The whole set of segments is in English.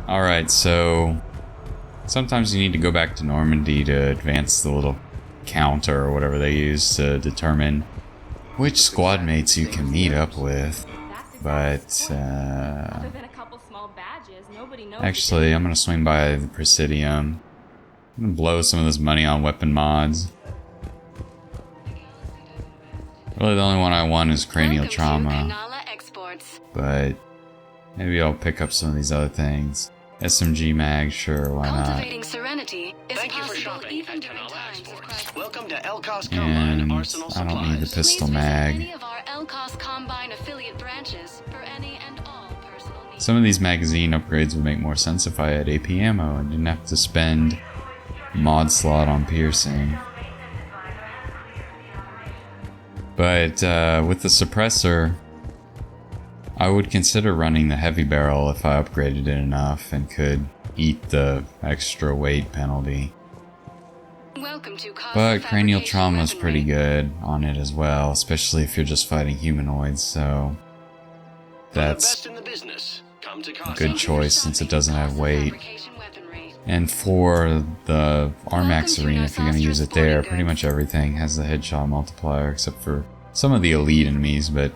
Alright, so sometimes you need to go back to Normandy to advance the little counter or whatever they use to determine which squad mates you can meet up with. But, actually, I'm gonna swing by the Presidium. I'm gonna blow some of this money on weapon mods. Really, the only one I want is cranial trauma. But maybe I'll pick up some of these other things. SMG mag, sure, why not? Thank you for shopping at Canala Exports. Welcome to Elcos And Combine Arsenal I don't need the Supplies. pistol mag. Some of these magazine upgrades would make more sense if I had AP ammo and didn't have to spend mod slot on piercing. But with the suppressor, I would consider running the heavy barrel if I upgraded it enough and could eat the extra weight penalty. But cranial trauma is pretty good on it as well, especially if you're just fighting humanoids, so that's a good choice since it doesn't have weight. And for the Armax arena, if you're going to use it there, pretty much everything has the headshot multiplier except for some of the elite enemies, but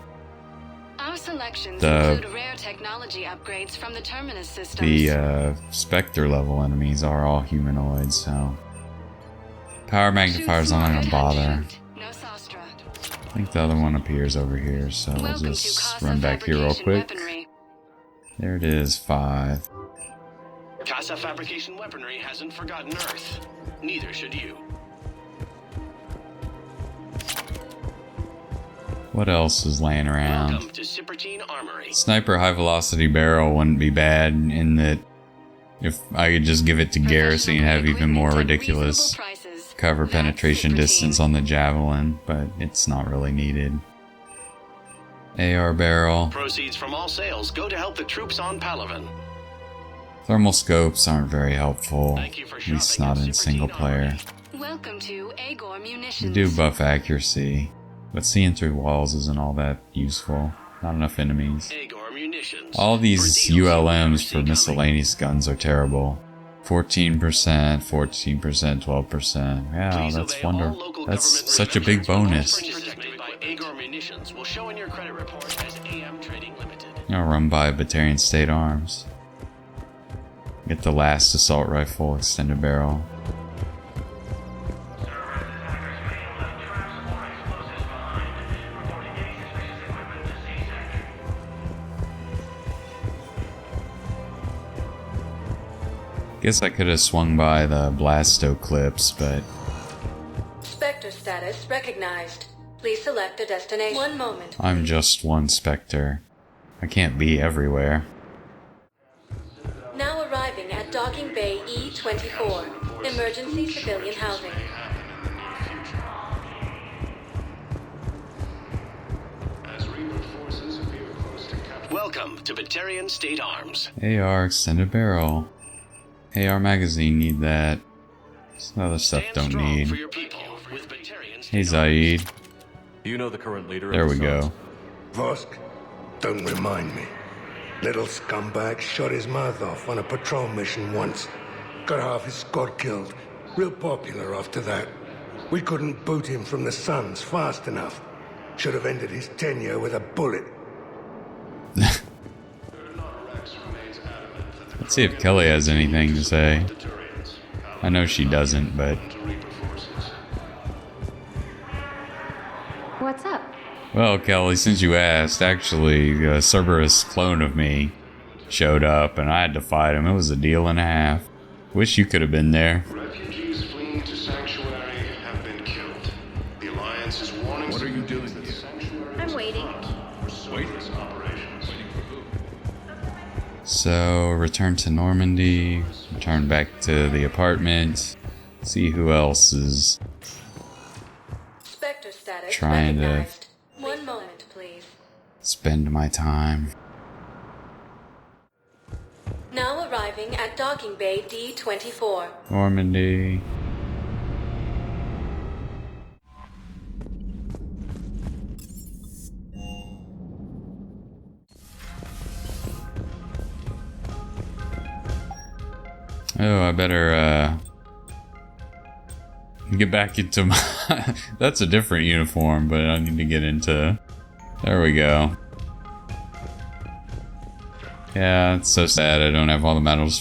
the Spectre level enemies are all humanoids, so power magnifier's not going to bother. I think the other one appears over here, so we'll just run back here real quick. There it is, 5. Casa Fabrication Weaponry hasn't forgotten Earth. Neither should you. What else is laying around? Welcome to Cipertine Armory. Sniper high velocity barrel wouldn't be bad in that if I could just give it to Garrison and have even more ridiculous cover penetration distance on the javelin, but it's not really needed. AR barrel. Proceeds from all sales go to help the troops on Palaven. Thermal scopes aren't very helpful, at least not in single player. They do buff accuracy, but seeing through walls isn't all that useful. Not enough enemies. All these ULMs for miscellaneous guns are terrible. 14%, 14%, 12%. Yeah, that's wonderful. That's such a big bonus. I'll run by Batarian State Arms. Get the last assault rifle extended barrel. Guess I could have swung by the Blasto clips, but Spectre status recognized. Please select a destination. One moment. I'm just one Spectre. I can't be everywhere. Now arriving at Docking Bay E24. Emergency civilian housing. Welcome to Batarian State Arms. AR extended barrel. AR magazine, need that. Some other stuff don't need. Hey Zaeed. You know the current leader. There we go. Vosk, don't remind me. Little scumbag shot his mouth off on a patrol mission once. Got half his squad killed. Real popular after that. We couldn't boot him from the Suns fast enough. Should have ended his tenure with a bullet. Let's see if Kelly has anything to say. I know she doesn't, but... What's up? Well, Kelly, since you asked, actually, a Cerberus clone of me showed up, and I had to fight him. It was a deal and a half. Wish you could have been there. Refugees fleeing to Sanctuary have been killed. The Alliance is warning... What are you doing here? I'm waiting. So, return to Normandy, return back to the apartment, see who else is Spectre status trying to recognized. One moment, please. spend my time. Now arriving at Docking Bay D24. Normandy. Oh, I better, get back into my... That's a different uniform, but I need to get into... There we go. Yeah, it's so sad I don't have all the models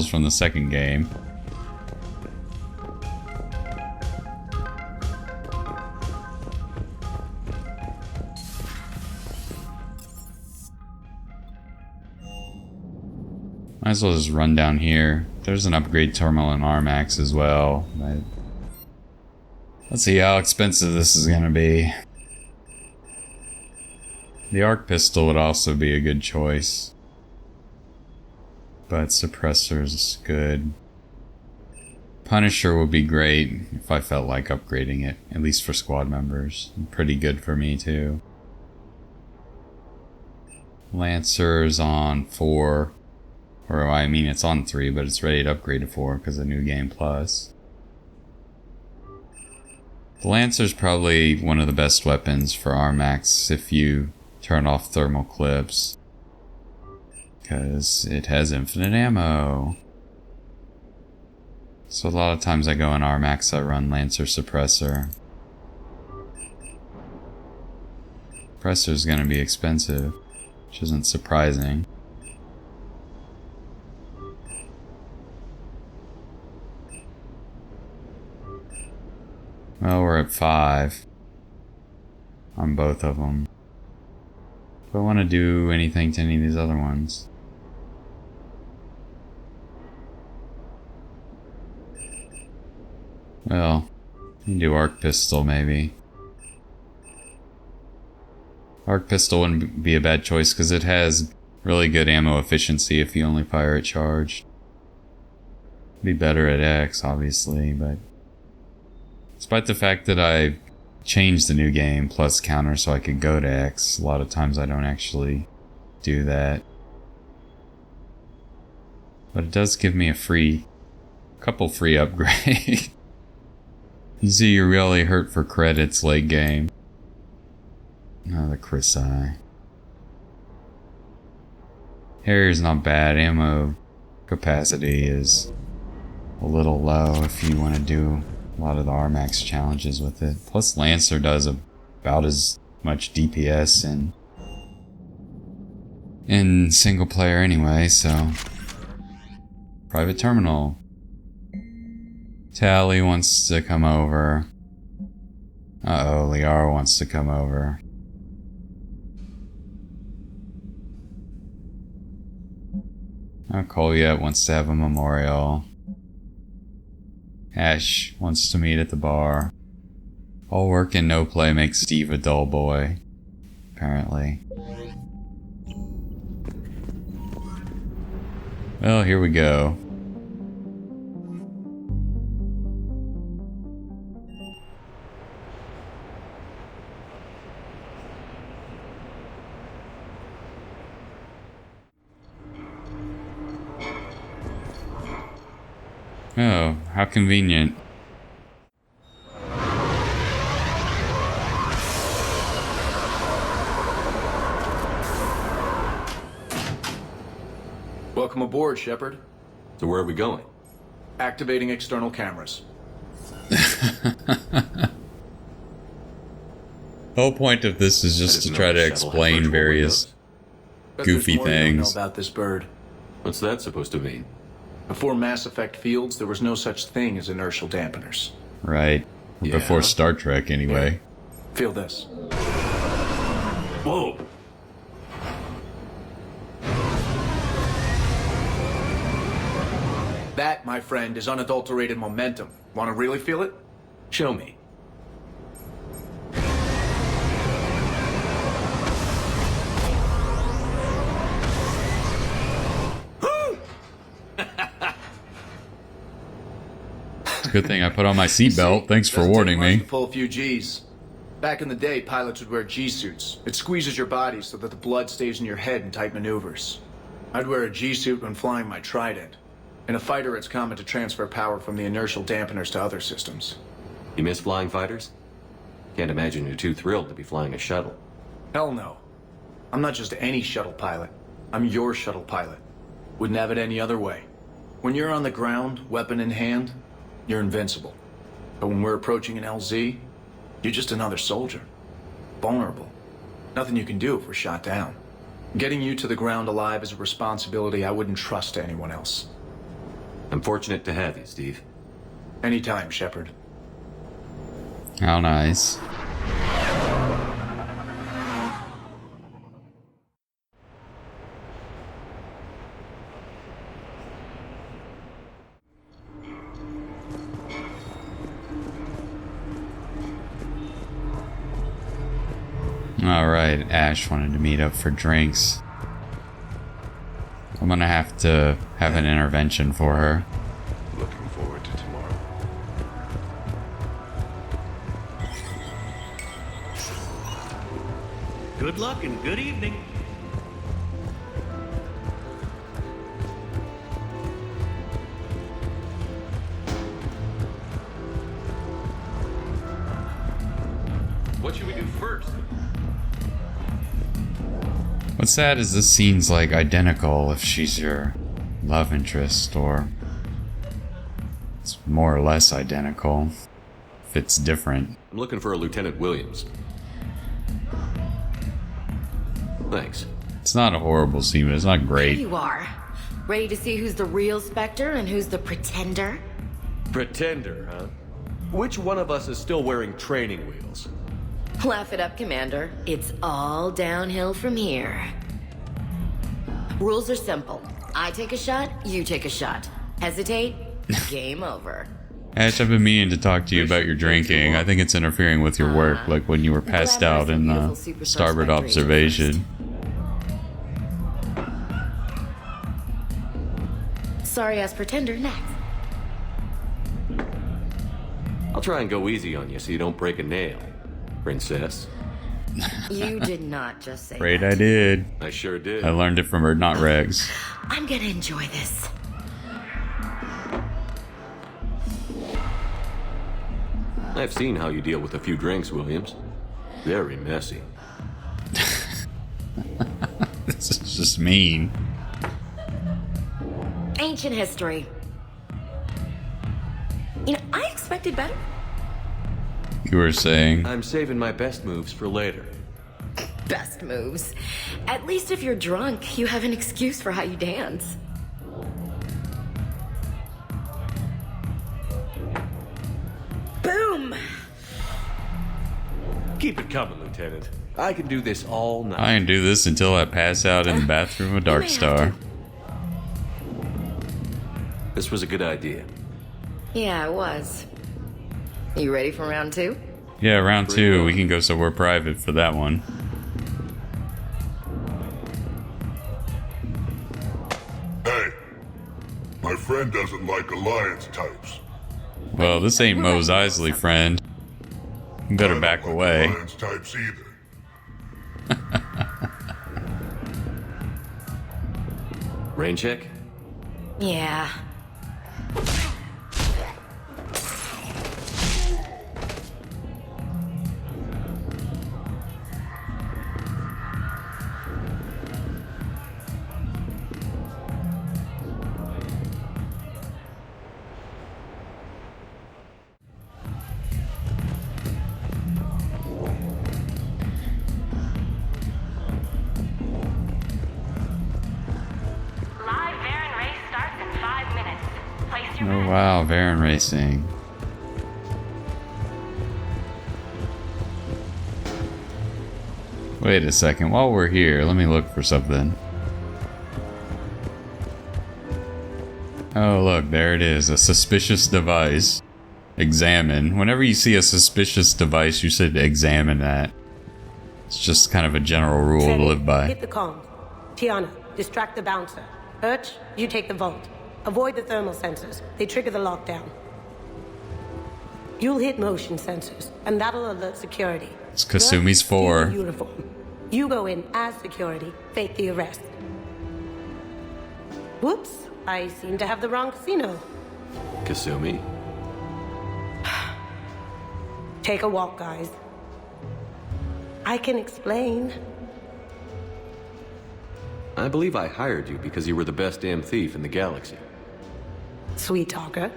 from the second game. Might as well just run down here. There's an upgrade terminal in Armax as well. But let's see how expensive this is gonna be. The arc pistol would also be a good choice. But suppressor's good. Punisher would be great if I felt like upgrading it, at least for squad members. Pretty good for me too. Lancer's on 4. Or, I mean, it's on 3, but it's ready to upgrade to 4 because of New Game Plus. The Lancer's probably one of the best weapons for Armax if you turn off thermal clips. Because it has infinite ammo. So a lot of times I go in Armax, I run Lancer Suppressor. Suppressor's gonna be expensive, which isn't surprising. Well, we're at 5 on both of them. Do I want to do anything to any of these other ones? Well, you can do arc pistol maybe. Arc pistol wouldn't be a bad choice because it has really good ammo efficiency if you only fire it charged. Be better at X, obviously, but despite the fact that I changed the New Game Plus counter so I could go to X, a lot of times I don't actually do that. But it does give me a couple free upgrades. You see, you're really hurt for credits late game. Oh, the Chrysai. Harrier's not bad. Ammo capacity is a little low if you want to do a lot of the Armax challenges with it. Plus Lancer does about as much DPS in single player anyway, so... Private terminal. Tally wants to come over. Uh-oh, Liara wants to come over. Colliet wants to have a memorial. Ash wants to meet at the bar. All work and no play makes Steve a dull boy, apparently. Well, here we go. Oh, how convenient. Welcome aboard, Shepard. So where are we going? Activating external cameras. The whole point of this is just to try to explain various goofy There's more you don't know things. about this bird. What's that supposed to mean? Before Mass Effect fields, there was no such thing as inertial dampeners. Right. Yeah. Before Star Trek, anyway. Feel this. Whoa! That, my friend, is unadulterated momentum. Want to really feel it? Show me. It's a good thing I put on my seatbelt. Thanks for Doesn't warning take much me. to pull a few G's. Back in the day, pilots would wear G-suits. It squeezes your body so that the blood stays in your head in tight maneuvers. I'd wear a G-suit when flying my Trident. In a fighter, it's common to transfer power from the inertial dampeners to other systems. You miss flying fighters? Can't imagine you're too thrilled to be flying a shuttle. Hell no. I'm not just any shuttle pilot. I'm your shuttle pilot. Wouldn't have it any other way. when you're on the ground, weapon in hand, you're invincible. But when we're approaching an LZ, you're just another soldier. Vulnerable. Nothing you can do if we're shot down. Getting you to the ground alive is a responsibility I wouldn't trust to anyone else. I'm fortunate to have you, Steve. Anytime, Shepard. How nice. Alright, Ash wanted to meet up for drinks. I'm gonna have to have an intervention for her. Looking forward to tomorrow. Good luck and good evening. What should we do first? What's sad is this scene's like identical if she's your love interest, or it's more or less identical if it's different. I'm looking for a Lieutenant Williams. Thanks. It's not a horrible scene, but it's not Here great. you are. Ready to see who's the real Spectre and who's the pretender? Pretender, huh? Which one of us is still wearing training wheels? Laugh it up, Commander. It's all downhill from here. Rules are simple. I take a shot, you take a shot. Hesitate, game over. Ash, I've been meaning to talk to you about your drinking. I think it's interfering with your work, like when you were passed out in the starboard observation. Sorry-ass pretender next. I'll try and go easy on you so you don't break a nail, Princess. You did not just say Great, that. I did. I sure did. I learned it from her, not Rex. I'm gonna enjoy this. I've seen how you deal with a few drinks, Williams. Very messy. This is just mean. Ancient history. You know, I expected better. You were saying. I'm saving my best moves for later. Best moves. At least if you're drunk, you have an excuse for how you dance. Boom! Keep it coming, Lieutenant. I can do this all night. I can do this until I pass out in the bathroom of Dark Star. This was a good idea. Yeah, it was. You ready for round two? Yeah, round two. We can go somewhere private for that one. Hey, my friend doesn't like alliance types. Well, this ain't Mos Eisley, friend. You better back away. Alliance types either. Rain check? Yeah. Oh wow, Baron Racing. Wait a second, while we're here, let me look for something. Oh look, there it is, a suspicious device. Examine. Whenever you see a suspicious device, you should examine that. It's just kind of a general rule to live by. Hit the comms. Tiana, distract the bouncer. Urch, you take the vault. Avoid the thermal sensors. They trigger the lockdown. You'll hit motion sensors, and that'll alert security. It's Kasumi's 4. Uniform. You go in as security, fake the arrest. Whoops, I seem to have the wrong casino. Kasumi? Take a walk, guys. I can explain. I believe I hired you because you were the best damn thief in the galaxy. Sweet talker.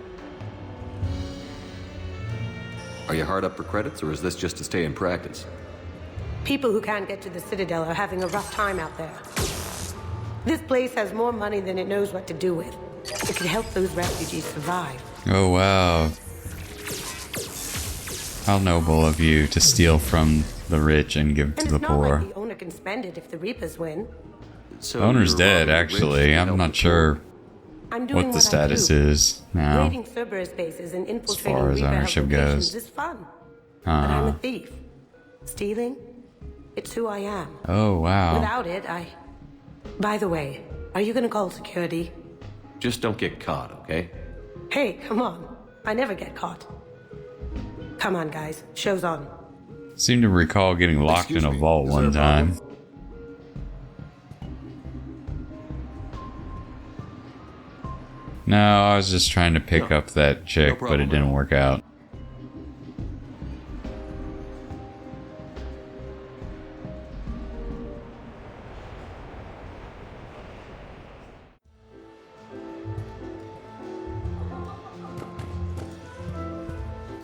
Are you hard up for credits, or is this just to stay in practice? People who can't get to the Citadel are having a rough time out there. This place has more money than it knows what to do with. It could help those refugees survive. Oh, wow. How noble of you to steal from the rich and give to the poor. Like the owner can spend it if the Reapers win. So owner's dead, actually. I'm not sure what the status is now, raiding Cerberus bases and as infiltrating far as Reaper ownership locations goes. is fun. But I'm a thief. Stealing? It's who I am. Oh, wow. Without it, By the way, are you gonna call security? Just don't get caught, okay? Hey, come on. I never get caught. Come on, guys. Show's on. Seem to recall getting locked in a vault one time. No, I was just trying to pick up that chick, but it didn't work out.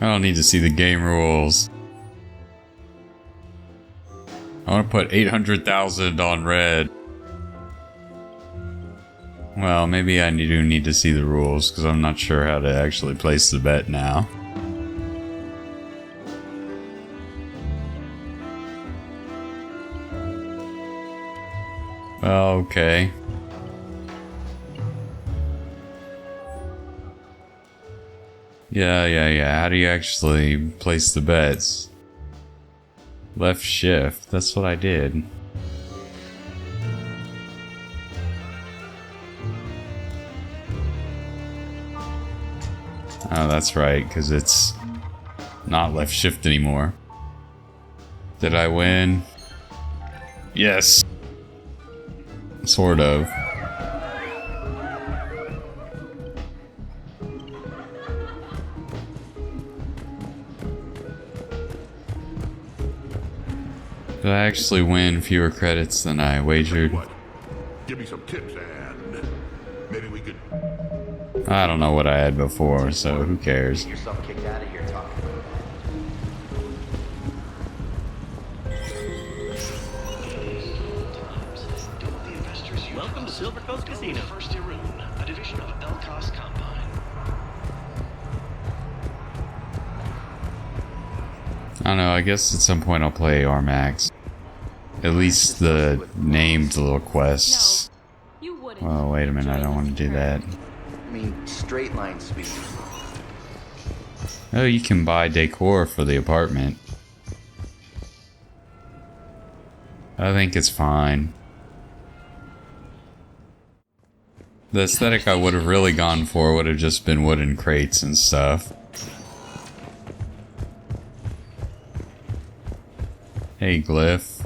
I don't need to see the game rules. I want to put 800,000 on red. Well, maybe I do need to see the rules, because I'm not sure how to actually place the bet now. Well, okay. Yeah. How do you actually place the bets? Left shift. That's what I did. Oh, that's right, because it's not left shift anymore. Did I win? Yes. Sort of. Did I actually win fewer credits than I wagered? What? Give me some tips and maybe we could... I don't know what I had before, so who cares? Yourself kicked out of here talking. Welcome to Silver Coast Casino. First Irun, a division of Elkos Combine. I don't know, I guess at some point I'll play Armax. At least the named little quests. Oh, wait a minute, I don't want to do that. I mean, straight line speed. Oh, you can buy decor for the apartment. I think it's fine. The aesthetic I would have really gone for would have just been wooden crates and stuff. Hey, Glyph.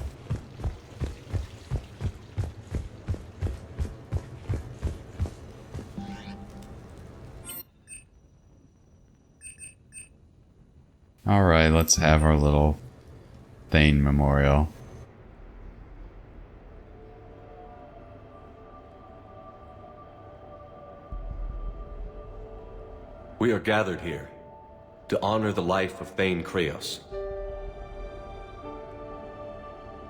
Alright, let's have our little Thane memorial. We are gathered here to honor the life of Thane Kreos.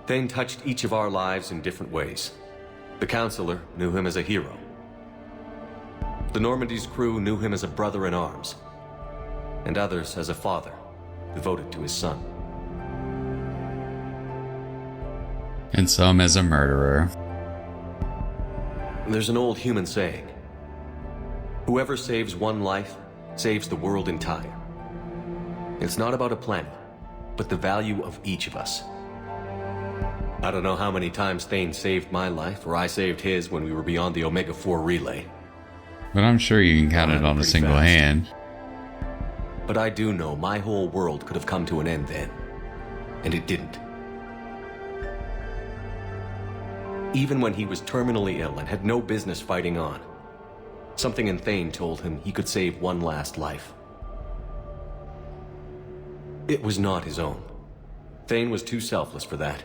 Thane touched each of our lives in different ways. The Counselor knew him as a hero. The Normandy's crew knew him as a brother in arms, and others as a father, devoted to his son. And some as a murderer. There's an old human saying, whoever saves one life, saves the world entire. It's not about a planet, but the value of each of us. I don't know how many times Thane saved my life, or I saved his when we were beyond the Omega-4 relay. But I'm sure you can count it on a single hand. But I do know my whole world could have come to an end then. And it didn't. Even when he was terminally ill and had no business fighting on, something in Thane told him he could save one last life. It was not his own. Thane was too selfless for that.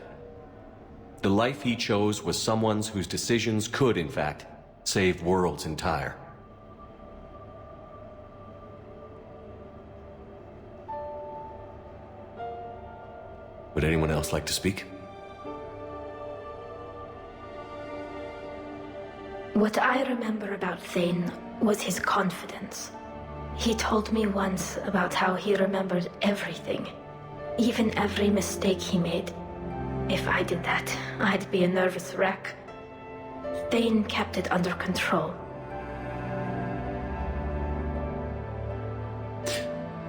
The life he chose was someone's whose decisions could, in fact, save worlds entire. Would anyone else like to speak? What I remember about Thane was his confidence. He told me once about how he remembered everything, even every mistake he made. If I did that, I'd be a nervous wreck. Thane kept it under control.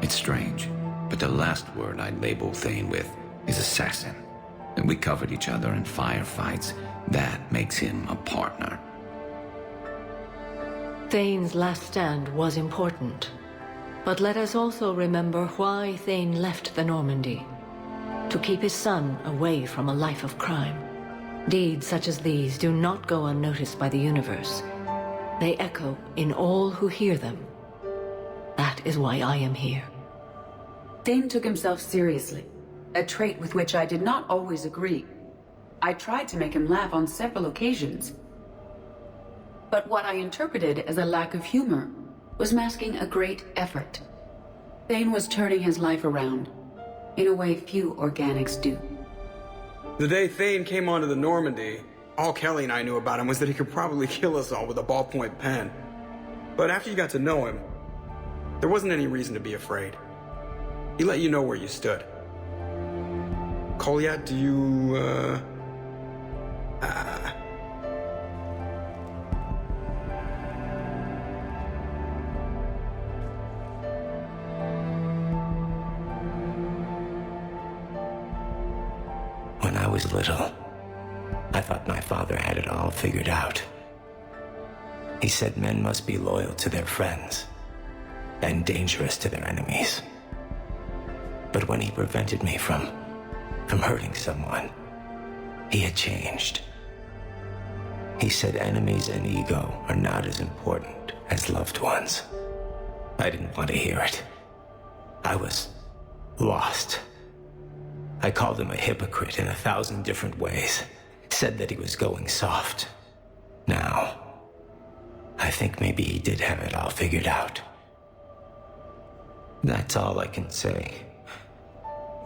It's strange, but the last word I'd label Thane with is assassin. And we covered each other in firefights. That makes him a partner. Thane's last stand was important. But let us also remember why Thane left the Normandy. To keep his son away from a life of crime. Deeds such as these do not go unnoticed by the universe. They echo in all who hear them. That is why I am here. Thane took himself seriously, a trait with which I did not always agree. I tried to make him laugh on several occasions. But what I interpreted as a lack of humor was masking a great effort. Thane was turning his life around, in a way few organics do. The day Thane came onto the Normandy, all Kelly and I knew about him was that he could probably kill us all with a ballpoint pen. But after you got to know him, there wasn't any reason to be afraid. He let you know where you stood. Kolyat, do you, When I was little, I thought my father had it all figured out. He said men must be loyal to their friends and dangerous to their enemies. But when he prevented me from hurting someone, he had changed. He said enemies and ego are not as important as loved ones. I didn't want to hear it. I was lost. I called him a hypocrite in 1,000 different ways. Said that he was going soft. Now, I think maybe he did have it all figured out. That's all I can say.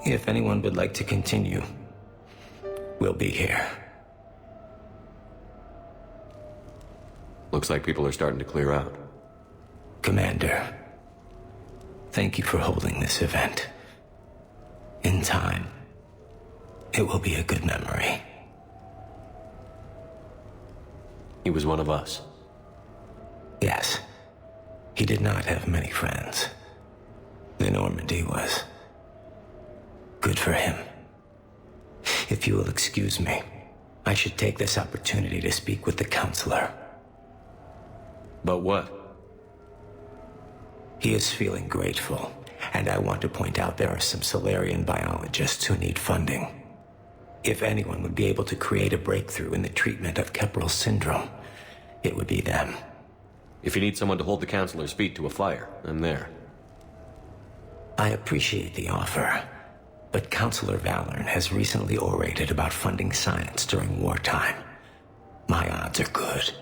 If anyone would like to continue, we'll be here. Looks like people are starting to clear out. Commander, thank you for holding this event. In time, it will be a good memory. He was one of us. Yes. He did not have many friends. The Normandy was good for him. If you will excuse me, I should take this opportunity to speak with the counselor. About what? He is feeling grateful, and I want to point out there are some Solarian biologists who need funding. If anyone would be able to create a breakthrough in the treatment of Keppel syndrome, it would be them. If you need someone to hold the counselor's feet to a fire, I'm there. I appreciate the offer, but Counselor Valorn has recently orated about funding science during wartime. My odds are good.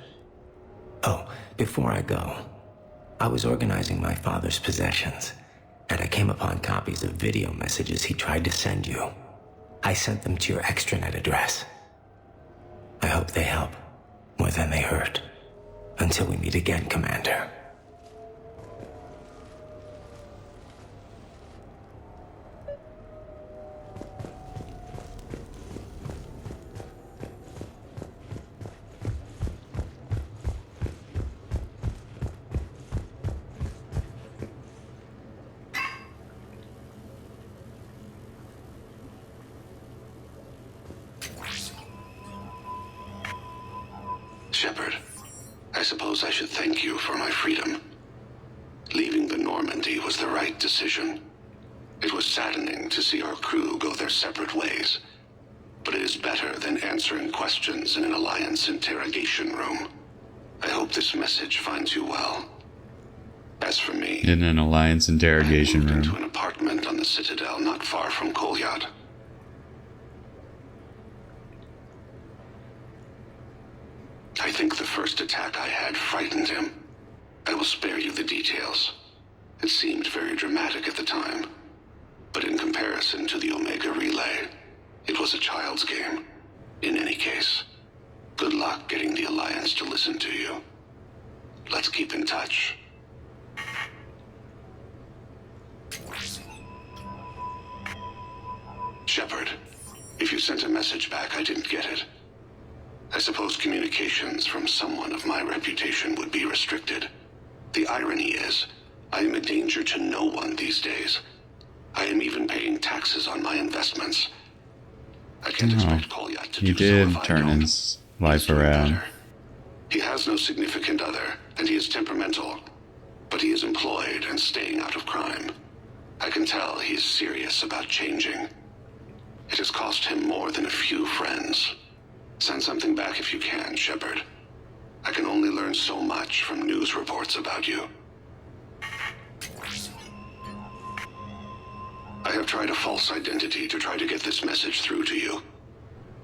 Oh, before I go, I was organizing my father's possessions, and I came upon copies of video messages he tried to send you. I sent them to your extranet address. I hope they help, more than they hurt. Until we meet again, Commander. Shepard, I suppose I should thank you for my freedom. Leaving the Normandy was the right decision. It was saddening to see our crew go their separate ways, but it is better than answering questions in an Alliance interrogation room. I hope this message finds you well. As for me, in an Alliance interrogation I moved room. into an apartment on the Citadel not far from Kolyat. I think the first attack I had frightened him. I will spare you the details. It seemed very dramatic at the time, but in comparison to the Omega Relay, It was a child's game. In any case, good luck getting the Alliance to listen to you. Let's keep in touch. Shepard, if you sent a message back, I didn't get it. I suppose communications from someone of my reputation would be restricted. The irony is, I am a danger to no one these days. I am even paying taxes on my investments. I can't expect Kolyat to you do so did if I turn don't. his life around. He has no significant other, and he is temperamental. But he is employed and staying out of crime. I can tell he is serious about changing. It has cost him more than a few friends. Send something back if you can, Shepard. I can only learn so much from news reports about you. I have tried a false identity to try to get this message through to you.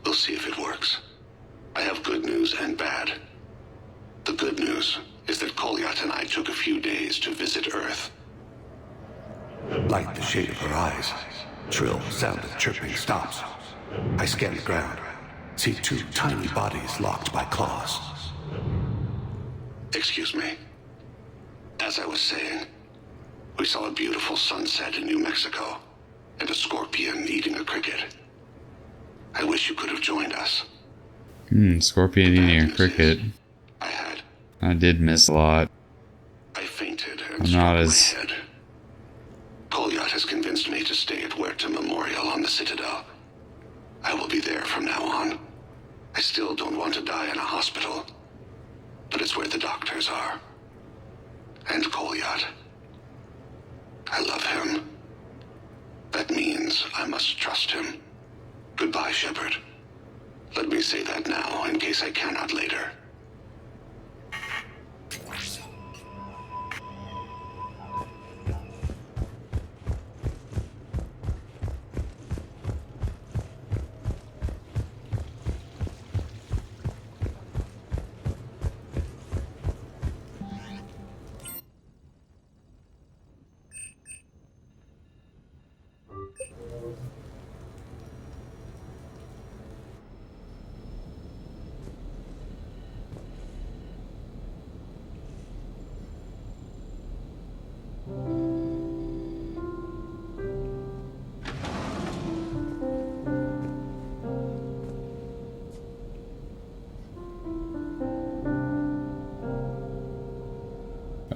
We'll see if it works. I have good news and bad. The good news is that Kolyat and I took a few days to visit Earth. Like the shade of her eyes. Shrill sound of chirping stops. I scan the ground. See two tiny bodies locked by claws. Excuse me. As I was saying, we saw a beautiful sunset in New Mexico, and a scorpion eating a cricket. I wish you could have joined us. Scorpion eating a cricket. I did miss a lot. I fainted and I'm struck not my as... head. Kolyat has convinced me to stay at Huerta Memorial on the Citadel. I will be there from now on. I still don't want to die in a hospital, but it's where the doctors are. And Kolyat. I love him. That means I must trust him. Goodbye, Shepard. Let me say that now, in case I cannot later.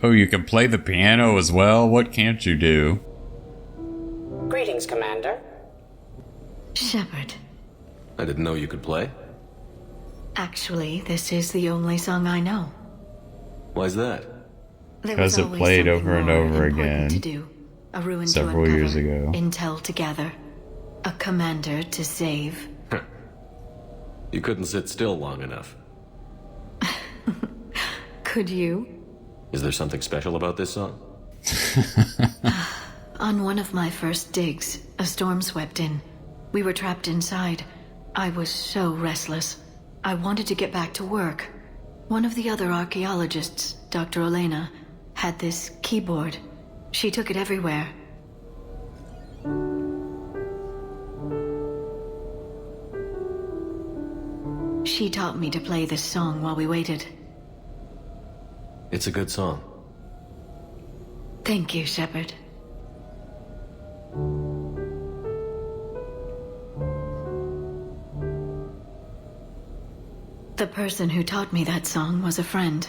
Oh, you can play the piano as well? What can't you do? Greetings, Commander. Shepard. I didn't know you could play. Actually, this is the only song I know. Why's that? Because it played over and over again to do. A ruin several to years ago. Intel to gather. A commander to save. You couldn't sit still long enough. Could you? Is there something special about this song? On one of my first digs, a storm swept in. We were trapped inside. I was so restless. I wanted to get back to work. One of the other archaeologists, Dr. Elena, had this keyboard. She took it everywhere. She taught me to play this song while we waited. It's a good song. Thank you, Shepard. The person who taught me that song was a friend.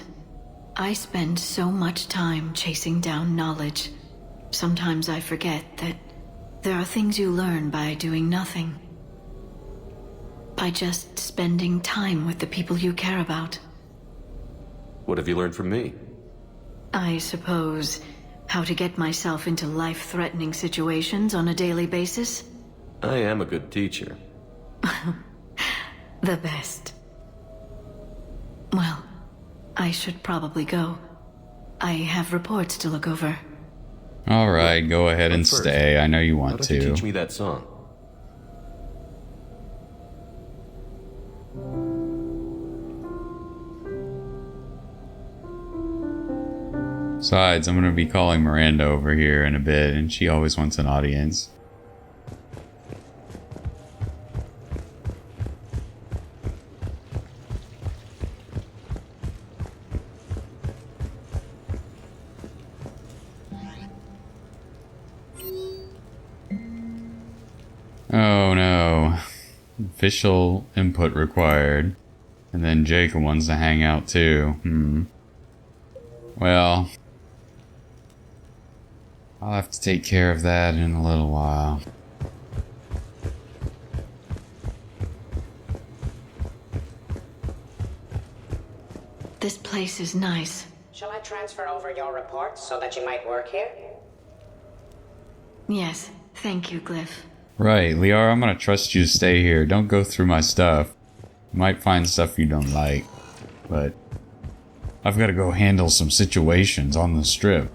I spend so much time chasing down knowledge. Sometimes I forget that there are things you learn by doing nothing. By just spending time with the people you care about. What have you learned from me? I suppose how to get myself into life-threatening situations on a daily basis. I am a good teacher. The best. Well, I should probably go. I have reports to look over. Alright, go ahead and stay. I know you want to. Why don't you teach me that song? Besides, I'm gonna be calling Miranda over here in a bit, and she always wants an audience. Official input required. And then Jacob wants to hang out too. Well, I'll have to take care of that in a little while. This place is nice. Shall I transfer over your reports so that you might work here? Yes, thank you, Glyph. Right, Liara, I'm gonna trust you to stay here. Don't go through my stuff. You might find stuff you don't like, but I've gotta go handle some situations on the strip.